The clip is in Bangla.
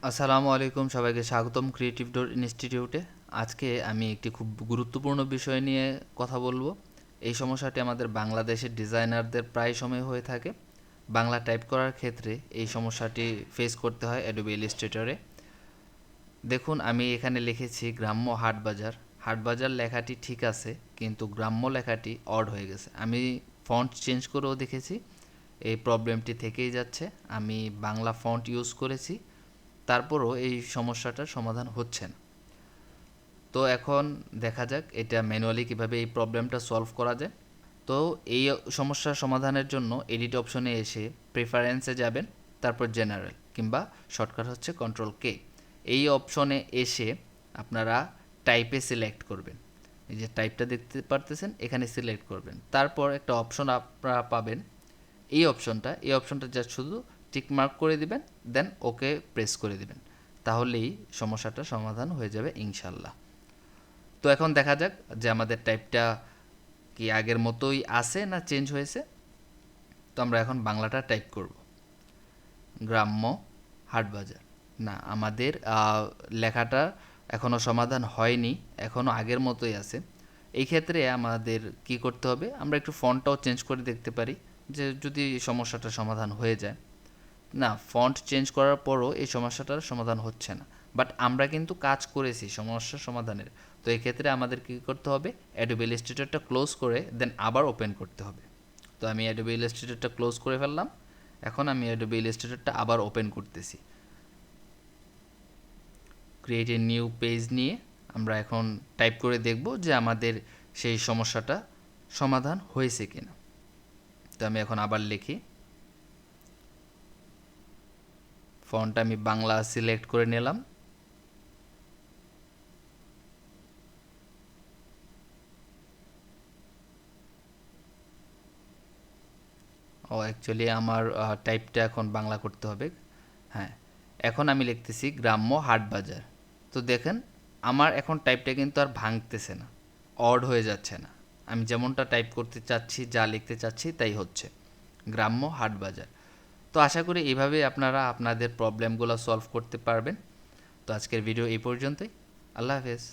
আসসালামু আলাইকুম, সবাইকে স্বাগতম ক্রিয়েটিভ ডোর ইনস্টিটিউটে। আজকে আমি একটি খুব গুরুত্বপূর্ণ বিষয় নিয়ে কথা বলবো। এই সমস্যাটি আমাদের বাংলাদেশের ডিজাইনারদের প্রায় সময় হয়ে থাকে। বাংলা টাইপ করার ক্ষেত্রে এই সমস্যাটি ফেস করতে হয় অ্যাডোবি ইলাস্ট্রেটরে। দেখুন, আমি এখানে লিখেছি গ্রাম্য হাটবাজার। হাটবাজার লেখাটি ঠিক আছে, কিন্তু গ্রাম্য লেখাটি অড হয়ে গেছে। আমি ফন্ট চেঞ্জ করেও দেখেছি, এই প্রবলেমটি থেকেই যাচ্ছে। আমি বাংলা ফন্ট ইউজ করেছি, তারপরও এই সমস্যাটার সমাধান হচ্ছে না। তো এখন দেখা যাক এটা ম্যানুয়ালি কীভাবে এই প্রবলেমটা সলভ করা যায়। তো এই সমস্যার সমাধানের জন্য এডিট অপশনে এসে প্রেফারেন্সে যাবেন, তারপর জেনারেল কিংবা শর্টকাট হচ্ছে কন্ট্রোল-K। এই অপশনে এসে আপনারা টাইপে সিলেক্ট করবেন। এই যে টাইপটা দেখতে পারতেছেন, এখানে সিলেক্ট করবেন। তারপর একটা অপশন আপনারা পাবেন, এই অপশনটা জাস্ট শুধু টিকমার্ক করে দিবেন, দেন ওকে প্রেস করে দিবেন। তাহলেই সমস্যাটা সমাধান হয়ে যাবে ইনশাল্লাহ। তো এখন দেখা যাক যে আমাদের টাইপটা কি আগের মতোই আছে না চেঞ্জ হয়েছে। তো আমরা এখন বাংলাটা টাইপ করব। গ্রাম্য হাটবাজার। না, আমাদের লেখাটা এখনও সমাধান হয়নি, এখনও আগের মতোই আছে। এই ক্ষেত্রে আমাদের কি করতে হবে, আমরা একটু ফন্টটাও চেঞ্জ করে দেখতে পারি যে যদি সমস্যাটা সমাধান হয়ে যায়। না, ফন্ট চেঞ্জ করার পরও এই সমস্যাটার সমাধান হচ্ছে না, বাট আমরা কিন্তু কাজ করেছি সমস্যার সমাধানের। তো এই ক্ষেত্রে আমাদের কী করতে হবে, অ্যাডোবি ইলাস্ট্রেটরটা ক্লোজ করে দেন আবার ওপেন করতে হবে। তো আমি অ্যাডোবি ইলাস্ট্রেটরটা ক্লোজ করে ফেললাম। এখন আমি অ্যাডোবি ইলাস্ট্রেটরটা আবার ওপেন করতেছি। ক্রিয়েট এ নিউ পেজ নিয়ে আমরা এখন টাইপ করে দেখব যে আমাদের সেই সমস্যাটা সমাধান হয়েছে কিনা। তো আমি এখন আবার লিখি, ফন্ট আমি বাংলা সিলেক্ট করে নিলাম। অ্যাকচুয়ালি আমার টাইপটা এখন বাংলা করতে হবে। হ্যাঁ, এখন আমি লিখতেছি গ্রাম্য হাটবাজার। তো দেখেন, আমার এখন টাইপটা কিন্তু আর ভাঙতেছে না, অড হয়ে যাচ্ছে না। আমি যেমনটা টাইপ করতে চাচ্ছি, যা লিখতে চাচ্ছি তাই হচ্ছে, গ্রাম্য হাটবাজার। তো আশা করি এইভাবে আপনারা আপনাদের প্রবলেমগুলো সলভ করতে পারবেন। তো আজকের ভিডিও এই পর্যন্তই। আল্লাহ হাফেজ।